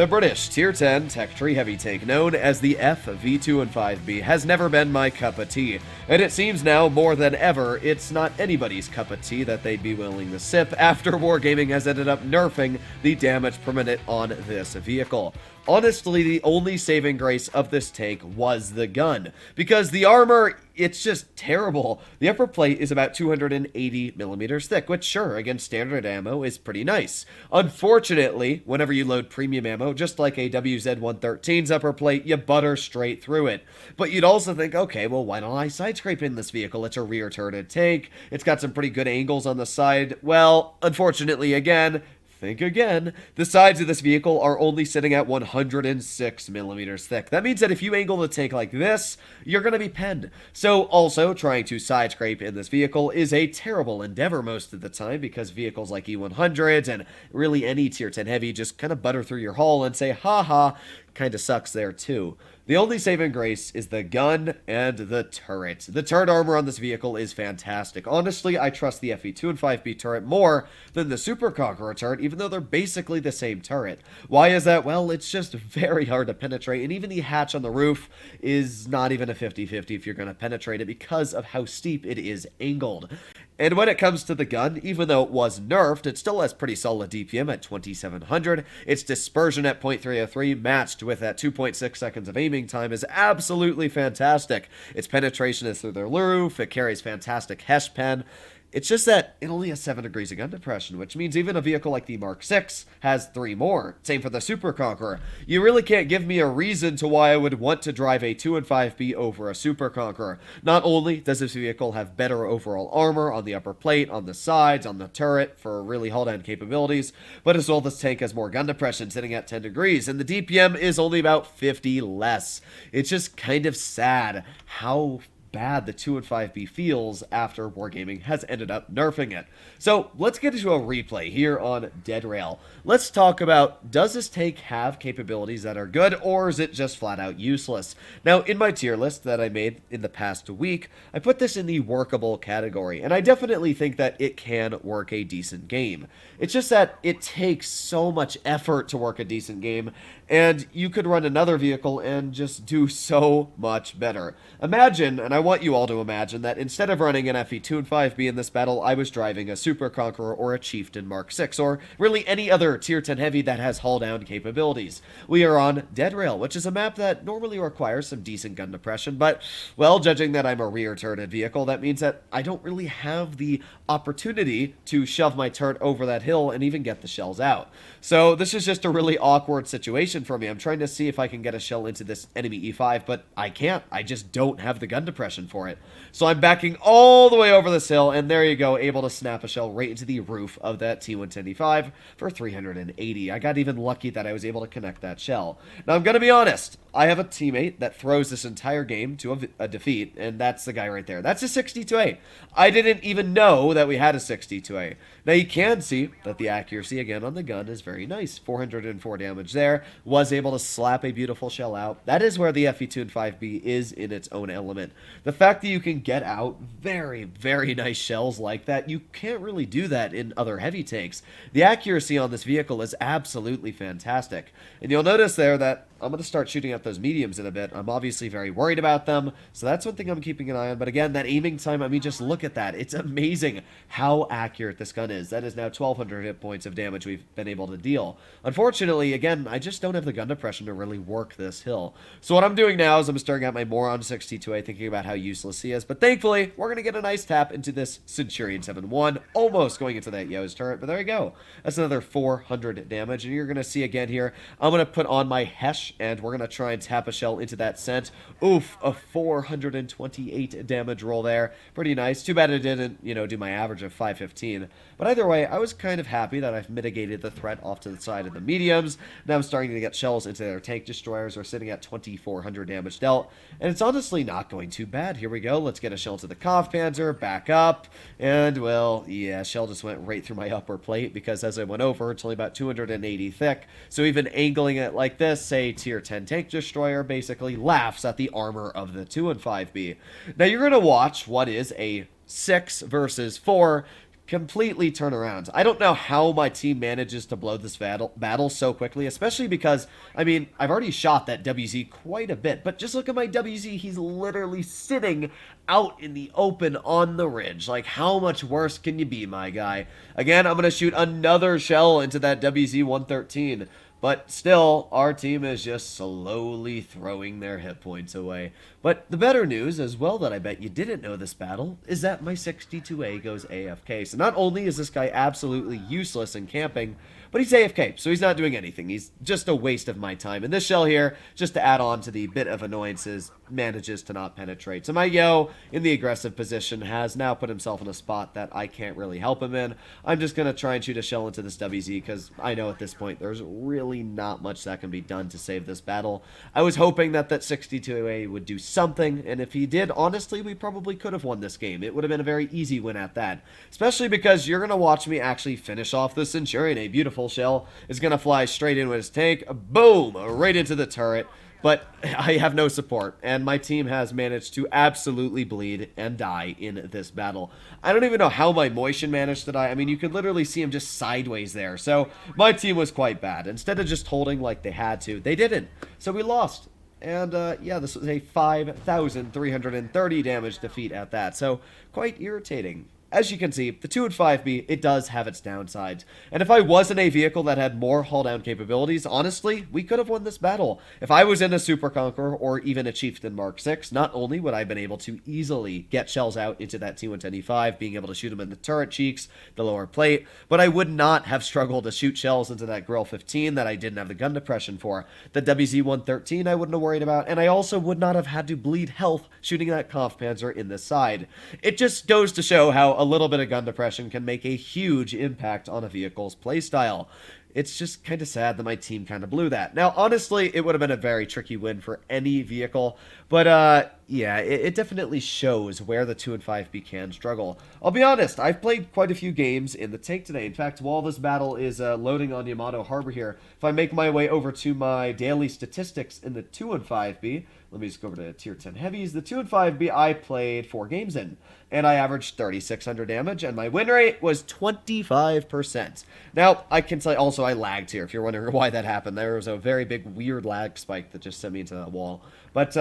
The British Tier 10 Tech Tree Heavy Tank, known as the F, V2, and 5B, has never been my cup of tea, and it seems now more than ever it's not anybody's cup of tea that they'd be willing to sip after Wargaming has ended up nerfing the damage per minute on this vehicle. Honestly, the only saving grace of this tank was the gun, because the armor, it's just terrible. The upper plate is about 280 millimeters thick, which sure, against standard ammo, is pretty nice. Unfortunately, whenever you load premium ammo, just like a WZ-113's upper plate, you butter straight through it. But you'd also think, okay, well, why don't I side scrape in this vehicle? It's a rear-turreted tank. It's got some pretty good angles on the side. Well, unfortunately, again, think again. The sides of this vehicle are only sitting at 106 millimeters thick. That means that if you angle the tank like this, you're going to be penned. So also, trying to side scrape in this vehicle is a terrible endeavor most of the time, because vehicles like E100s and really any tier 10 heavy just kind of butter through your hull and say, haha, kind of sucks there too. The only saving grace is the gun and the turret. The turret armor on this vehicle is fantastic. Honestly, I trust the FE2 and 5B turret more than the Super Conqueror turret, even though they're basically the same turret. Why is that? Well, it's just very hard to penetrate, and even the hatch on the roof is not even a 50-50 if you're going to penetrate it because of how steep it is angled. And when it comes to the gun, even though it was nerfed, it still has pretty solid DPM at 2700. Its dispersion at 0.303, matched with that 2.6 seconds of aiming time, is absolutely fantastic. Its penetration is through the roof. It carries fantastic Hesh pen. It's just that it only has 7 degrees of gun depression, which means even a vehicle like the Mark 6 has 3 more. Same for the Super Conqueror. You really can't give me a reason to why I would want to drive a 2 and 5B over a Super Conqueror. Not only does this vehicle have better overall armor on the upper plate, on the sides, on the turret for really hull-down capabilities, but as well, this tank has more gun depression, sitting at 10 degrees, and the DPM is only about 50 less. It's just kind of sad how bad the 2 and 5B feels after Wargaming has ended up nerfing it. So let's get into a replay here on Dead Rail. Let's talk about, does this tank have capabilities that are good, or is it just flat out useless? Now, in my tier list that I made in the past week, I put this in the workable category, and I definitely think that it can work a decent game. It's just that it takes so much effort to work a decent game, and you could run another vehicle and just do so much better. Imagine, and I want you all to imagine, that instead of running an FE2 and 5B in this battle, I was driving a Super Conqueror or a Chieftain Mark 6, or really any other tier 10 heavy that has hull-down capabilities. We are on Dead Rail, which is a map that normally requires some decent gun depression, but, well, judging that I'm a rear-turreted vehicle, that means that I don't really have the opportunity to shove my turret over that hill and even get the shells out. So this is just a really awkward situation for me. I'm trying to see if I can get a shell into this enemy E5, but I can't. I just don't have the gun depression for it. So I'm backing all the way over this hill, and there you go, able to snap a shell right into the roof of that T110 E5 for 380. I got even lucky that I was able to connect that shell. Now, I'm going to be honest. I have a teammate that throws this entire game to a defeat, and that's the guy right there. That's a 62A. I didn't even know that we had a 62A. Now, you can see that the accuracy, again, on the gun is very nice. 404 damage there. Was able to slap a beautiful shell out. That is where the FE2 and 5B is in its own element. The fact that you can get out very, very nice shells like that, you can't really do that in other heavy tanks. The accuracy on this vehicle is absolutely fantastic. And you'll notice there that I'm going to start shooting at those mediums in a bit. I'm obviously very worried about them, so that's one thing I'm keeping an eye on. But again, that aiming time, I mean, just look at that. It's amazing how accurate this gun is. That is now 1,200 hit points of damage we've been able to deal. Unfortunately, again, I just don't have the gun depression to really work this hill. So what I'm doing now is I'm staring at my Moron 62A, thinking about how useless he is. But thankfully, we're going to get a nice tap into this Centurion 7-1, almost going into that Yo's turret. But there you go. That's another 400 damage. And you're going to see again here, I'm going to put on my Hesh, and we're going to try and tap a shell into that scent. Oof, a 428 damage roll there. Pretty nice. Too bad it didn't, do my average of 515. But either way, I was kind of happy that I've mitigated the threat off to the side of the mediums. Now I'm starting to get shells into their tank destroyers. We're sitting at 2,400 damage dealt. And it's honestly not going too bad. Here we go. Let's get a shell to the Kampf Panzer. Back up. And, well, yeah, shell just went right through my upper plate, because as I went over, it's only about 280 thick. So even angling it like this, say tier 10 tank destroyer, basically laughs at the armor of the 2 and 5B. Now you're going to watch what is a 6 versus 4 completely turn around. I don't know how my team manages to blow this battle so quickly, especially because, I mean, I've already shot that WZ quite a bit, but just look at my WZ. He's literally sitting out in the open on the ridge. Like, how much worse can you be, my guy? Again, I'm going to shoot another shell into that WZ-113. But still, our team is just slowly throwing their hit points away. But the better news, as well, that I bet you didn't know this battle, is that my 62A goes AFK. So not only is this guy absolutely useless in camping, but he's AFK, so he's not doing anything. He's just a waste of my time. And this shell here, just to add on to the bit of annoyances, manages to not penetrate. So my Yo, in the aggressive position, has now put himself in a spot that I can't really help him in. I'm just going to try and shoot a shell into this WZ, because I know at this point there's really not much that can be done to save this battle. I was hoping that 62A would do something, and if he did, honestly, we probably could have won this game. It would have been a very easy win at that, especially because you're going to watch me actually finish off the Centurion. A beautiful shell is going to fly straight in with his tank, boom, right into the turret. But I have no support, and my team has managed to absolutely bleed and die in this battle. I don't even know how my Motion managed to die. I mean, you could literally see him just sideways there. So my team was quite bad. Instead of just holding like they had to, they didn't. So we lost. And yeah, this was a 5,330 damage defeat at that. So quite irritating. As you can see, the 2 and 5B, it does have its downsides. And if I wasn't a vehicle that had more hull-down capabilities, honestly, we could have won this battle. If I was in a Super Conqueror or even a Chieftain Mark 6, not only would I have been able to easily get shells out into that T110E5, being able to shoot them in the turret cheeks, the lower plate, but I would not have struggled to shoot shells into that Grill 15 that I didn't have the gun depression for. The WZ-113 I wouldn't have worried about, and I also would not have had to bleed health shooting that Kampfpanzer in the side. It just goes to show how a little bit of gun depression can make a huge impact on a vehicle's playstyle. It's just kind of sad that my team kind of blew that. Now, honestly, it would have been a very tricky win for any vehicle, but yeah, it definitely shows where the 2 and 5B can struggle. I'll be honest, I've played quite a few games in the tank today. In fact, while this battle is loading on Yamato Harbor here, if I make my way over to my daily statistics in the 2 and 5B, let me just go over to Tier 10 Heavies. The 2 and 5B I played 4 games in, and I averaged 3,600 damage, and my win rate was 25%. Now, I can say also I lagged here, if you're wondering why that happened. There was a very big weird lag spike that just sent me into that wall. But,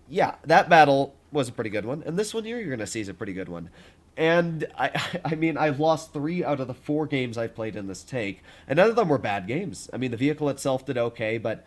yeah, that battle was a pretty good one, and this one here you're going to see is a pretty good one. And, I mean, I've lost 3 out of the 4 games I've played in this take, and none of them were bad games. I mean, the vehicle itself did okay, but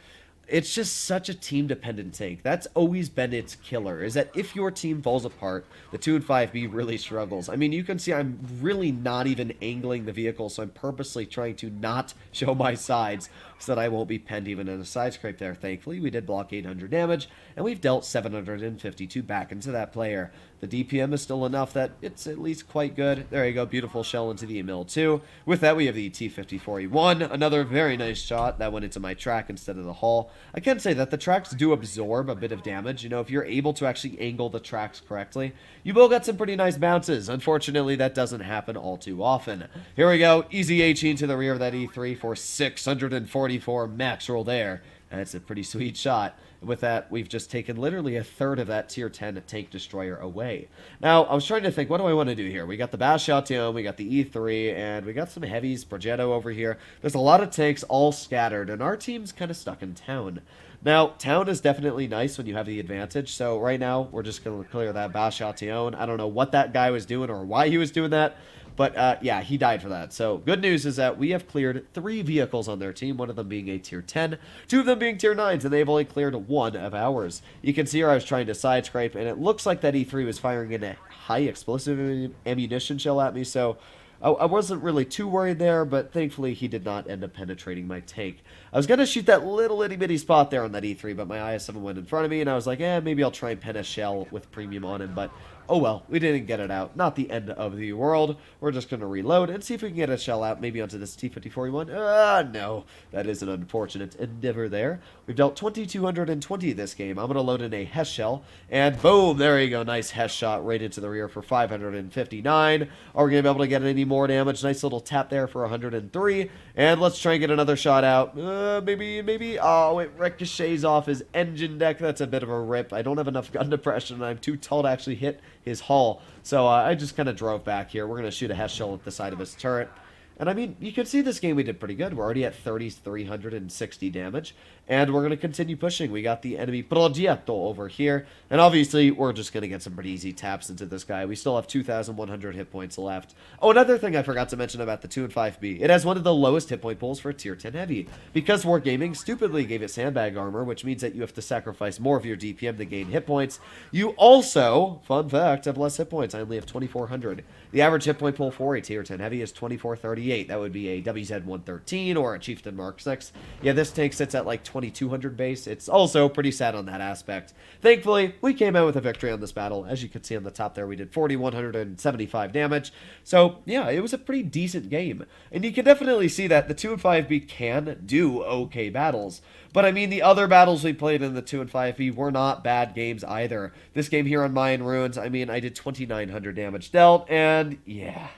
it's just such a team-dependent tank. That's always been its killer, is that if your team falls apart, the 2 and 5B really struggles. I mean, you can see I'm really not even angling the vehicle, so I'm purposely trying to not show my sides so that I won't be penned even in a side scrape there. Thankfully, we did block 800 damage, and we've dealt 752 back into that player. The DPM is still enough that it's at least quite good. There you go, beautiful shell into the Emil 2. With that, we have the T-54E1, another very nice shot that went into my track instead of the hull. I can say that the tracks do absorb a bit of damage. You know, if you're able to actually angle the tracks correctly, you will get some pretty nice bounces. Unfortunately, that doesn't happen all too often. Here we go, easy HE to the rear of that E3 for 644 max roll there. That's a pretty sweet shot. With that, we've just taken literally a third of that tier 10 tank destroyer away. Now, I was trying to think, what do I want to do here? We got the Bastion, we got the E3, and we got some heavies, Progetto over here. There's a lot of tanks all scattered, and our team's kind of stuck in town. Now, town is definitely nice when you have the advantage, so right now, we're just going to clear that Bastion. I don't know what that guy was doing or why he was doing that, but yeah, he died for that. So good news is that we have cleared 3 vehicles on their team, one of them being a tier 10, 2 of them being tier 9s, and they've only cleared 1 of ours. You can see here I was trying to side scrape, and it looks like that E3 was firing in a high explosive ammunition shell at me, so I wasn't really too worried there, but thankfully he did not end up penetrating my tank. I was going to shoot that little itty-bitty spot there on that E3, but my IS-7 went in front of me, and I was like, maybe I'll try and pen a shell with premium on him, but oh well, we didn't get it out. Not the end of the world. We're just going to reload and see if we can get a shell out, maybe onto this T-54E1. No, that is an unfortunate endeavor there. We've dealt 2,220 this game. I'm going to load in a Hess shell, and boom, there you go. Nice Hess shot right into the rear for 559. Are we going to be able to get any more damage? Nice little tap there for 103, and let's try and get another shot out. Maybe. Oh, it ricochets off his engine deck. That's a bit of a rip. I don't have enough gun depression, and I'm too tall to actually hit his hull. So I just kind of drove back here. We're going to shoot a Hess shell at the side of his turret. And I mean, you can see this game we did pretty good. We're already at 3,360 damage. And we're going to continue pushing. We got the enemy Progetto over here. And obviously, we're just going to get some pretty easy taps into this guy. We still have 2,100 hit points left. Oh, another thing I forgot to mention about the 2 and 5B. It has one of the lowest hit point pools for Tier 10 Heavy. Because Wargaming stupidly gave it sandbag armor, which means that you have to sacrifice more of your DPM to gain hit points. You also, fun fact, have less hit points. I only have 2,400. The average hit point pool for a Tier 10 Heavy is 2,438. That would be a WZ-113 or a Chieftain Mark 6. Yeah, this tank sits at like 2,200 base. It's also pretty sad on that aspect. Thankfully, we came out with a victory on this battle. As you can see on the top there, we did 4,175 damage. So, yeah, it was a pretty decent game. And you can definitely see that the 2 and 5B can do okay battles. But I mean, the other battles we played in the 2 and 5B were not bad games either. This game here on Mayan Ruins, I mean, I did 2,900 damage dealt, and yeah.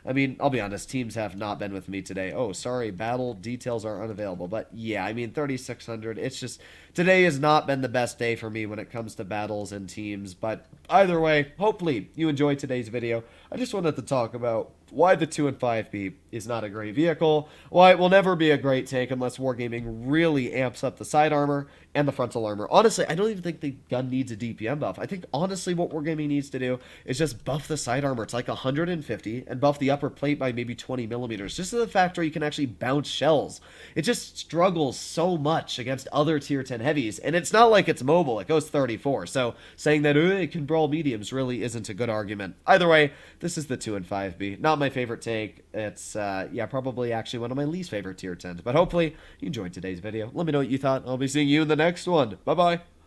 I mean, I'll be honest, teams have not been with me today. Oh, sorry, battle details are unavailable. But yeah, I mean, 3,600. It's just, today has not been the best day for me when it comes to battles and teams. But either way, hopefully you enjoyed today's video. I just wanted to talk about why the 2 and 5B is not a great vehicle, why it will never be a great tank unless Wargaming really amps up the side armor and the frontal armor. Honestly, I don't even think the gun needs a DPM buff. I think, honestly, what Wargaming needs to do is just buff the side armor. It's like 150, and buff the upper plate by maybe 20 millimeters, just to the fact where you can actually bounce shells. It just struggles so much against other Tier 10 heavies, and it's not like it's mobile. It goes 34, so saying that it can brawl mediums really isn't a good argument. Either way, this is the 2 and 5B. Not my favorite tank. It's, yeah, probably actually one of my least favorite Tier 10s, but hopefully you enjoyed today's video. Let me know what you thought. I'll be seeing you in the next one. Bye-bye.